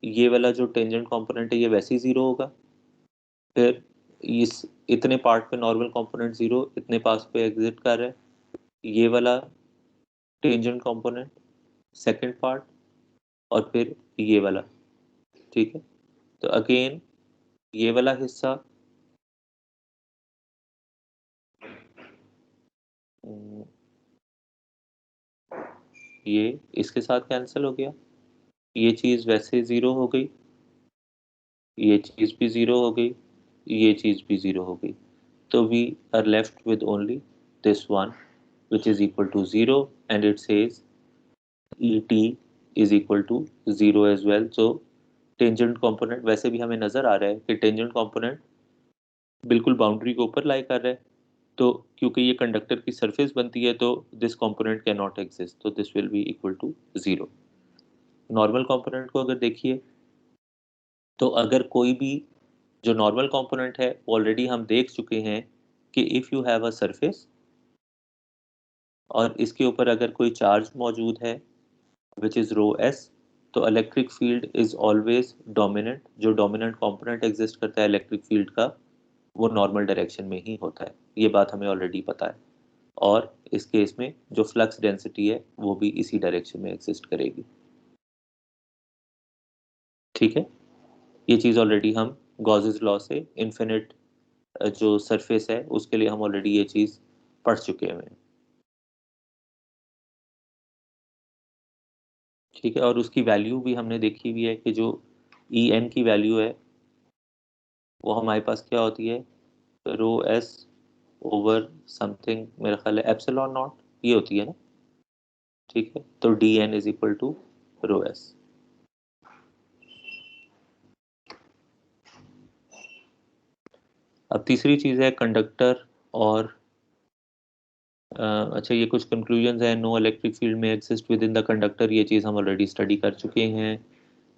ये वाला जो टेंजेंट कंपोनेंट है ये वैसे ही ज़ीरो होगा, फिर इस इतने पार्ट पे नॉर्मल कंपोनेंट ज़ीरो, इतने पास पे एग्जिट कर रहा है, ये वाला टेंजेंट कंपोनेंट सेकंड पार्ट, और फिर ये वाला, ठीक है। तो अगेन ये वाला हिस्सा हम्म, ये इसके साथ कैंसिल हो गया, ये चीज़ वैसे ज़ीरो हो गई, ये चीज़ भी ज़ीरो हो गई, ये चीज़ भी ज़ीरो हो गई। तो we are left with only this one which is equal to 0, and it says ET is equal to 0 as well. So tangent component वैसे भी हमें नज़र आ रहा है कि टेंजेंट कंपोनेंट बिल्कुल बाउंड्री के ऊपर लाई कर रहा है, तो क्योंकि ये कंडक्टर की सरफेस बनती है तो this component can not exist, तो this will be equal to 0। Normal component को अगर देखिए तो अगर कोई भी जो नॉर्मल कंपोनेंट है ऑलरेडी हम देख चुके हैं कि if you have a surface और इसके ऊपर अगर कोई चार्ज मौजूद है विच इज़ रो एस, तो electric field is always dominant, जो डोमिनेंट कंपोनेंट एग्जिस्ट करता है इलेक्ट्रिक फील्ड का वो नॉर्मल डायरेक्शन में ही होता है, ये बात हमें ऑलरेडी पता है। और इस केस में जो फ्लक्स डेंसिटी है वो भी इसी डायरेक्शन में एग्जिस्ट करेगी, ठीक है। ये चीज़ ऑलरेडी हम गॉसेस लॉ से इन्फिनिट जो सरफेस है उसके लिए हम ऑलरेडी ये चीज़ पढ़ चुके हैं, ठीक है। और उसकी वैल्यू भी हमने देखी हुई है कि जो ई एन की वैल्यू है वो हमारे पास क्या होती है, रो एस ओवर समथिंग, मेरा ख्याल है एप्सिलॉन नॉट, ये होती है ना, ठीक है। तो D N is equal to rho S. अब तीसरी चीज़ है कंडक्टर और अच्छा ये कुछ कंक्लूजन्स हैं, no electric field may exist within the conductor, ये चीज़ हम ऑलरेडी स्टडी कर चुके हैं।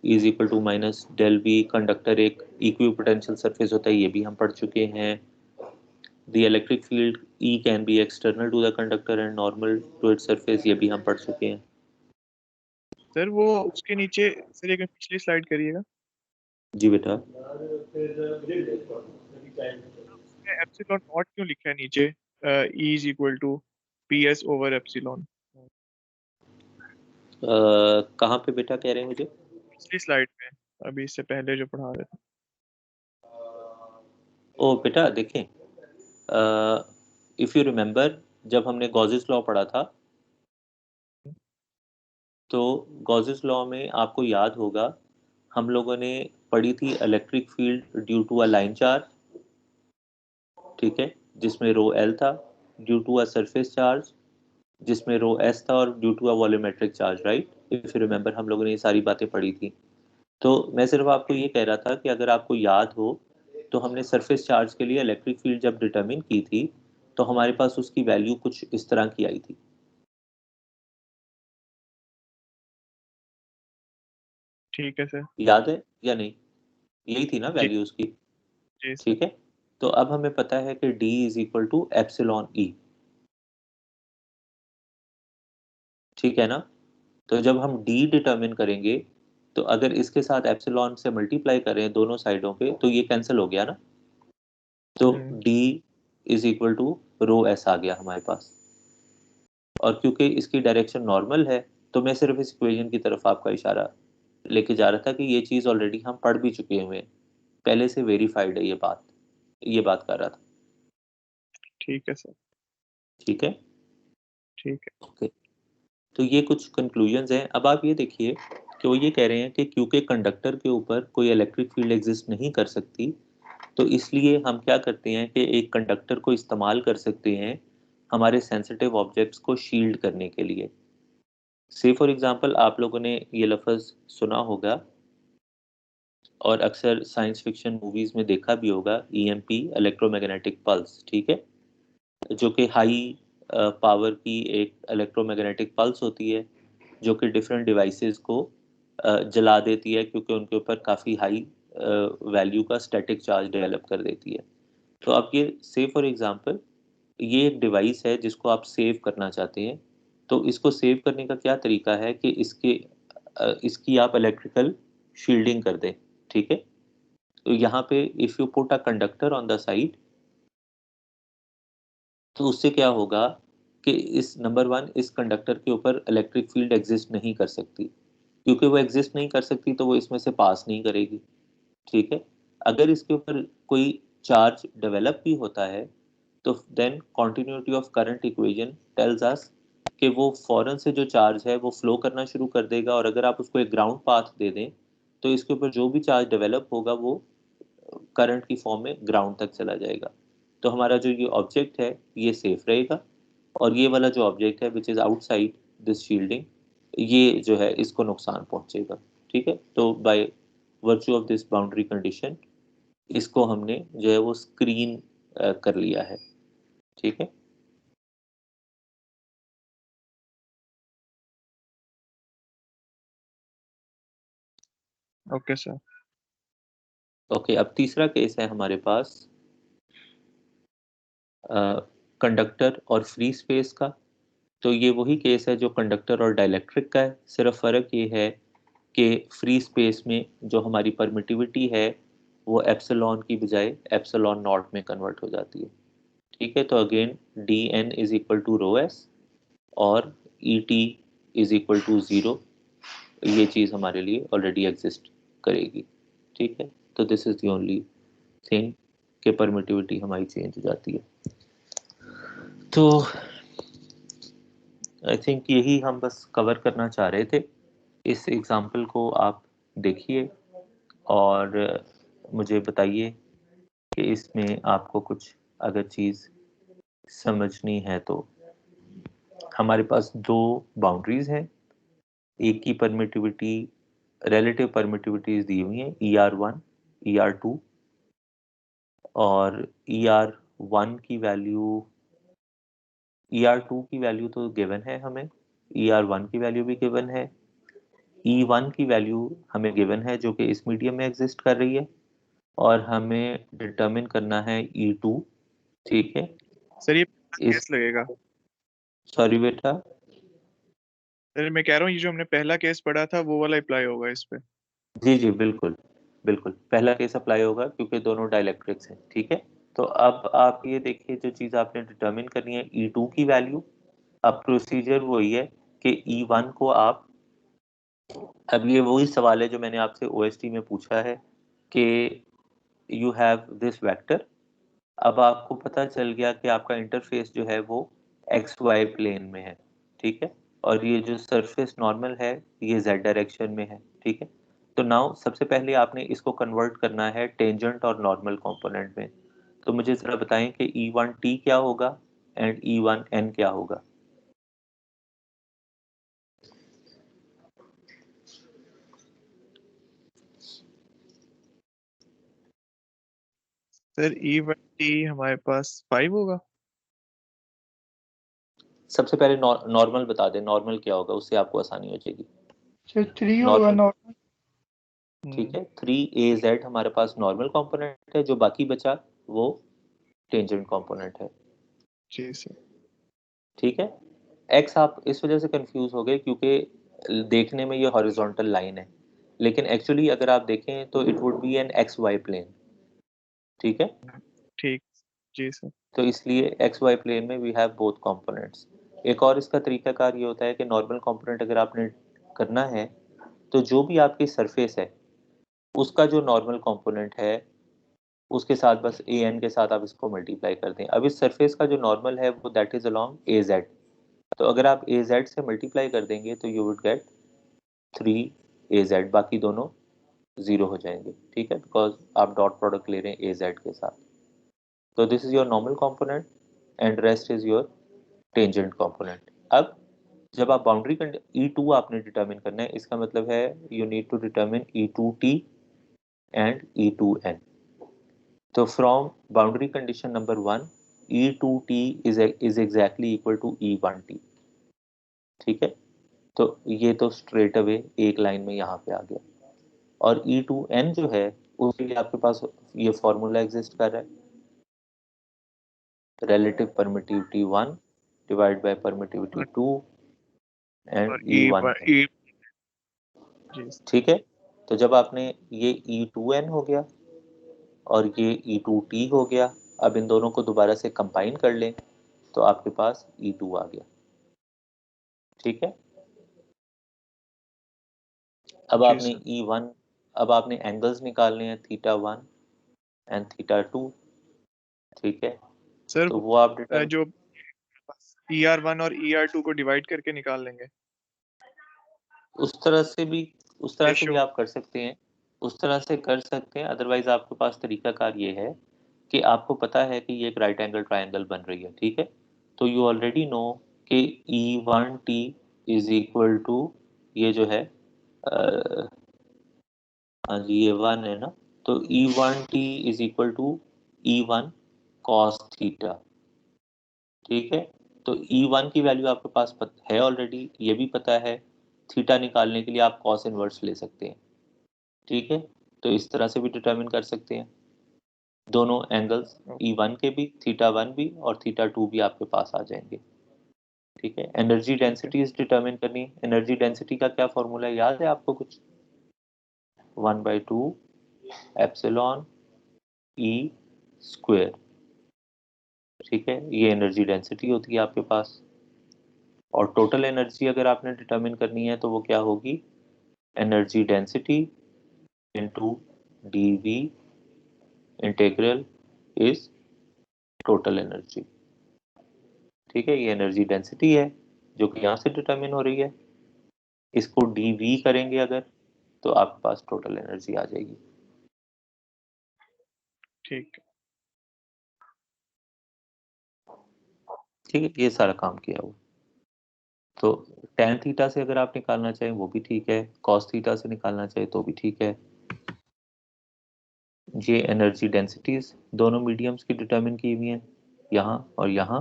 Is equal to minus del B, conductor एक इक्वी पोटेंशियल सरफेस होता है, ये भी हम पढ़ चुके हैं। The electric field E can be external to the conductor and normal to its surface, ये भी हम पढ़ चुके हैं। सर वो उसके नीचे सर एक पिछली स्लाइड करिएगा। जी बेटा। एप्सिलॉन नॉट क्यों लिखा है नीचे? E is equal to P S over epsilon. कहाँ पे बेटा कह रहे हैं मुझे? पिछली स्लाइड में, अभी इससे पहले जो पढ़ा रहे थे। ओ बेटा देखें, इफ़ यू रिमेंबर जब हमने गॉसेस लॉ पढ़ा था तो गॉसेस लॉ में आपको याद होगा हम लोगों ने पढ़ी थी electric field due to a line charge, ठीक है, जिसमें रो एल था, due to a surface charge जिसमें रो एस था, और due to a volumetric charge, right. If you remember हम लोगों ने ये सारी बातें पढ़ी थी। तो मैं सिर्फ आपको ये कह रहा था कि अगर आपको याद हो तो हमने सरफेस चार्ज के लिए इलेक्ट्रिक फील्ड जब डिटरमिन की थी तो हमारे पास उसकी वैल्यू कुछ इस तरह की आई थी। ठीक है सर। याद है या नहीं? यही थी ना जी वैल्यू उसकी? जी सर। ठीक है, तो अब हमें पता है कि D is equal to epsilon E। ठीक है ना? तो जब हम D डिटरमिन करेंगे तो अगर इसके साथ एप्सिलॉन से मल्टीप्लाई करें दोनों साइडों पे तो ये कैंसिल हो गया ना, तो D is equal to rho S आ गया हमारे पास। और क्योंकि इसकी डायरेक्शन नॉर्मल है तो मैं सिर्फ इस इक्वेशन की तरफ आपका इशारा लेके जा रहा था कि ये चीज़ ऑलरेडी हम पढ़ भी चुके हुए हैं, पहले से वेरीफाइड है ये बात कर रहा था। ठीक है सर। ठीक है, ठीक है। ओके। तो ये कुछ कंक्लूजन्स हैं। अब आप ये देखिए कि वो ये कह रहे हैं कि क्योंकि कंडक्टर के ऊपर कोई इलेक्ट्रिक फील्ड एग्जिस्ट नहीं कर सकती तो इसलिए हम क्या करते हैं कि एक कंडक्टर को इस्तेमाल कर सकते हैं हमारे सेंसिटिव ऑब्जेक्ट्स को शील्ड करने के लिए। से फॉर एग्जांपल आप लोगों ने ये लफ्ज़ सुना होगा और अक्सर साइंस फिक्शन मूवीज़ में देखा भी होगा, EMP इलेक्ट्रोमैग्नेटिक पल्स। ठीक है, जो कि हाई पावर की एक इलेक्ट्रोमैग्नेटिक पल्स होती है जो कि डिफरेंट डिवाइसेस को जला देती है क्योंकि उनके ऊपर काफ़ी हाई वैल्यू का स्टैटिक चार्ज डेवलप कर देती है। तो अब ये से फॉर एग्जांपल ये एक डिवाइस है जिसको आप सेव करना चाहते हैं, तो इसको सेव करने का क्या तरीका है कि इसकी आप इलेक्ट्रिकल शील्डिंग कर दें। ठीक है, तो यहाँ पे if you put a conductor on the side तो उससे क्या होगा कि इस नंबर वन इस कंडक्टर के ऊपर इलेक्ट्रिक फील्ड एग्जिस्ट नहीं कर सकती, क्योंकि वो एग्जिस्ट नहीं कर सकती तो वो इसमें से पास नहीं करेगी। ठीक है, अगर इसके ऊपर कोई चार्ज डेवलप भी होता है तो then continuity of current equation tells us कि वो फौरन से जो चार्ज है वो फ्लो करना शुरू कर देगा, और अगर आप उसको एक ग्राउंड पाथ दे दें तो इसके ऊपर जो भी चार्ज डेवलप होगा वो करंट की फॉर्म में ग्राउंड तक चला जाएगा। तो हमारा जो ये ऑब्जेक्ट है ये सेफ रहेगा, और ये वाला जो ऑब्जेक्ट है which is outside this shielding ये जो है इसको नुकसान पहुंचेगा। ठीक है, तो by virtue of this boundary condition इसको हमने जो है वो स्क्रीन कर लिया है। ठीक है, ओके सर। ओके। अब तीसरा केस है हमारे पास कंडक्टर और फ्री स्पेस का। तो ये वही केस है जो कंडक्टर और डाइलेक्ट्रिक का है, सिर्फ फ़र्क ये है कि फ्री स्पेस में जो हमारी परमिटिविटी है वो एप्सिलॉन की बजाय एप्सिलॉन नॉट में कन्वर्ट हो जाती है। ठीक है, तो again dn is equal to rho S और et इज इक्वल टू 0, ये चीज़ हमारे लिए ऑलरेडी एग्जिस्ट करेगी। ठीक है, तो this is the only thing कि परमिटिविटी हमारी चेंज हो जाती है। तो आई थिंक यही हम बस कवर करना चाह रहे थे। इस एग्जाम्पल को आप देखिए और मुझे बताइए कि इसमें आपको कुछ अगर चीज़ समझनी है तो। हमारे पास दो बाउंड्रीज हैं, एक की परमिटिविटी रिलेटिव परमिटिविटीज दी हुई हैं ER1 ER2, और ER1 की वैल्यू ER2 की वैल्यू तो गिवन है हमें, ER1 की वैल्यू भी गिवन है, E1 की वैल्यू हमें गिवन है जो कि इस मीडियम में एग्जिस्ट कर रही है, और हमें डिटरमिन करना है E2। ठीक है, सर ये इस केस लगेगा। सॉरी बेटा, सर मैं कह रहा हूँ ये जो हमने पहला केस पढ़ा था वो वाला अप्लाई होगा इस पे। जी जी बिल्कुल बिल्कुल, पहला केस अप्लाई होगा क्योंकि दोनों डाइलेक्ट्रिक्स हैं। ठीक है, तो अब आप ये देखिए जो चीज़ आपने डिटरमिन करनी है E2 की वैल्यू। अब प्रोसीजर वही है कि E1 को आप, अब ये वही सवाल है जो मैंने आपसे OST में पूछा है कि यू हैव दिस वेक्टर। अब आपको पता चल गया कि आपका इंटरफेस जो है वो XY प्लेन में है। ठीक है, और ये जो सरफेस नॉर्मल है ये Z डायरेक्शन में है। ठीक है, तो नाउ सबसे पहले आपने इसको कन्वर्ट करना है टेंजेंट और नॉर्मल कंपोनेंट में। तो मुझे ज़रा बताएं कि E1t क्या होगा एंड E1n क्या होगा। सर E1T हमारे पास 5 होगा। सबसे पहले नॉर्मल बता दें, नॉर्मल क्या होगा, उससे आपको आसानी हो जाएगी। सर 3 होगा नॉर्मल, नॉर्मल। ठीक है। 3AZ हमारे पास नॉर्मल कंपोनेंट है, जो बाकी बचा वो टेंजेंट कंपोनेंट है। जी सर। ठीक है। एक्स आप इस वजह से कंफ्यूज हो गए क्योंकि देखने में ये हॉरिजॉन्टल लाइन है, लेकिन एक्चुअली अगर आप देखें तो it would be an X Y plane. ठीक है। ठीक। जी सर। तो इसलिए एक्स वाई प्लेन में वी हैव बोथ कंपोनेंट्स। एक और इसका तरीकाकार ये होता है कि नॉर्मल कंपोनेंट अगर आपने करना है तो जो भी आपकी सरफेस है उसका जो नॉर्मल कंपोनेंट है उसके साथ बस ए एन के साथ आप इसको मल्टीप्लाई कर दें। अब इस सरफेस का जो नॉर्मल है वो that is along A Z, तो अगर आप ए जेड से मल्टीप्लाई कर देंगे तो यू वुड गेट 3AZ, बाकी दोनों जीरो हो जाएंगे। ठीक है, बिकॉज आप डॉट प्रोडक्ट ले रहे हैं ए जेड के साथ। तो this is your normal component and rest is your tangent component. अब जब आप बाउंड्री E2 आपने डिटरमिन करना है, इसका मतलब है you need to determine E2T and E2N। तो from boundary condition number 1, E2T is exactly equal to E1T। ठीक है, तो ये तो स्ट्रेट अवे एक लाइन में यहाँ पे आ गया। और E2N जो है उसके लिए आपके पास ये फॉर्मूला एग्जिस्ट कर रहा है, relative permittivity 1 divided by permittivity 2 और and E1N। E ji sir. ठीक है, तो जब आपने ये E2N हो गया और ये E2T हो गया, अब इन दोनों को दोबारा से कंबाइन कर लें तो आपके पास E2 आ गया। ठीक है, अब जी आपने सर। E1, अब आपने एंगल्स निकालने हैं θ1 एंड θ2। ठीक है, सर तो वो वो आप जो ER1 और ER2 को डिवाइड करके निकाल लेंगे। उस तरह से भी रेशियो। आप कर सकते हैं, उस तरह से कर सकते हैं। अदरवाइज आपके पास तरीकाकार ये है कि आपको पता है कि ये एक राइट एंगल ट्रायंगल बन रही है। ठीक है, तो यू ऑलरेडी नो कि E1T इज इक्वल टू ये जो है हाँ जी ये 1 है ना, तो E1T is equal to E1 cos theta. ठीक है, तो E1 की वैल्यू आपके पास है ऑलरेडी, ये भी पता है। थीटा निकालने के लिए आप cos इनवर्स ले सकते हैं। ठीक है, तो इस तरह से भी डिटरमिन कर सकते हैं। दोनों एंगल्स E1 के भी, θ1 भी और θ2 भी आपके पास आ जाएंगे। ठीक है, एनर्जी डेंसिटी डिटरमिन करनी। एनर्जी डेंसिटी का क्या फॉर्मूला याद है आपको कुछ? 1/2 एप्सिलॉन E स्क्वायर। ठीक है, ये एनर्जी डेंसिटी होती है आपके पास। और टोटल एनर्जी अगर आपने डिटरमिन करनी है तो वो क्या होगी? Energy density into dV integral is total energy. ठीक है, ये एनर्जी डेंसिटी है जो कि यहाँ से डिटरमिन हो रही है। इसको dV करेंगे अगर तो आपके पास टोटल एनर्जी आ जाएगी। ठीक है। ठीक है, ये सारा काम किया हुआ। तो tan थीटा से अगर आप निकालना चाहें वो भी ठीक है, cos थीटा से निकालना चाहे तो भी ठीक है। ये एनर्जी डेंसिटीज दोनों मीडियम्स की डिटरमिन की हुई हैं, यहाँ और यहाँ।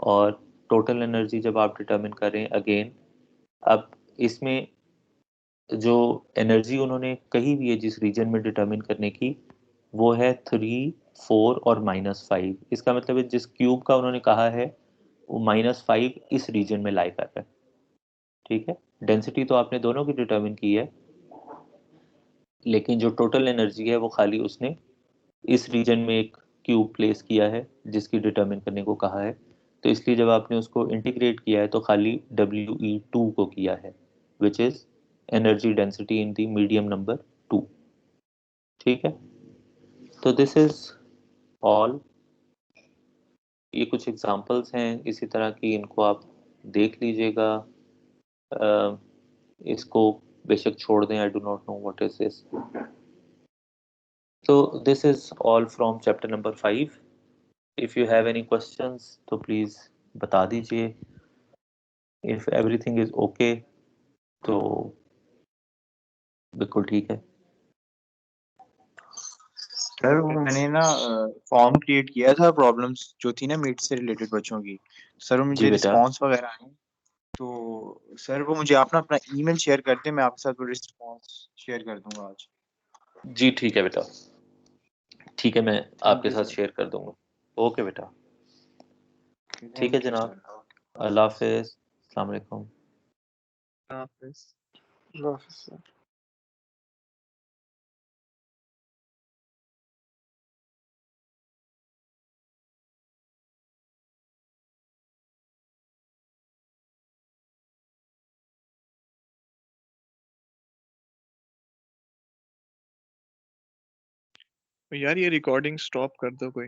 और टोटल एनर्जी जब आप डिटरमिन करें अगेन, अब इसमें जो एनर्जी उन्होंने कही हुई है जिस रीजन में डिटरमिन करने की, वो है 3, 4 और -5। इसका मतलब है जिस क्यूब का उन्होंने कहा है वो -5 इस रीजन में लाई कर रहा है। ठीक है, डेंसिटी तो आपने दोनों की डिटरमिन की है, लेकिन जो टोटल एनर्जी है वो खाली उसने इस रीजन में एक क्यूब प्लेस किया है जिसकी डिटरमिन करने को कहा है। तो इसलिए जब आपने उसको इंटीग्रेट किया है तो खाली WE2 को किया है, which is energy density in the medium number 2। ठीक है, तो दिस इज ऑल। ये कुछ एग्जांपल्स हैं इसी तरह की, इनको आप देख लीजिएगा। इसको बेशक छोड़ दें, I do not know what is this. तो this is all from chapter number 5। If you have any questions तो प्लीज बता दीजिए। इफ एवरीथिंग इज ओके तो बिल्कुल ठीक है। सर वो मैंने ना फॉर्म क्रिएट किया था प्रॉब्लम्स जो थी ना मीट से रिलेटेड बच्चों की, सर वो जी मुझे बेटा। रिस्पांस वगैरह आए, तो सर वो मुझे आप ना अपना ईमेल शेयर करते, मैं आपके साथ वो रिस्पांस शेयर कर दूंगा आज। जी ठीक है बेटा, ठीक है, मैं थैंक आपके यू साथ सर। शेयर कर दूंगा। ओके बेटा, ठीक है थैंक यू जनाब, सर। अल्लाह हाफिज़, अस्सलाम वालेकुम। हाफिज। अल्लाह हाफिज़ सर। यार ये रिकॉर्डिंग स्टॉप कर दो कोई।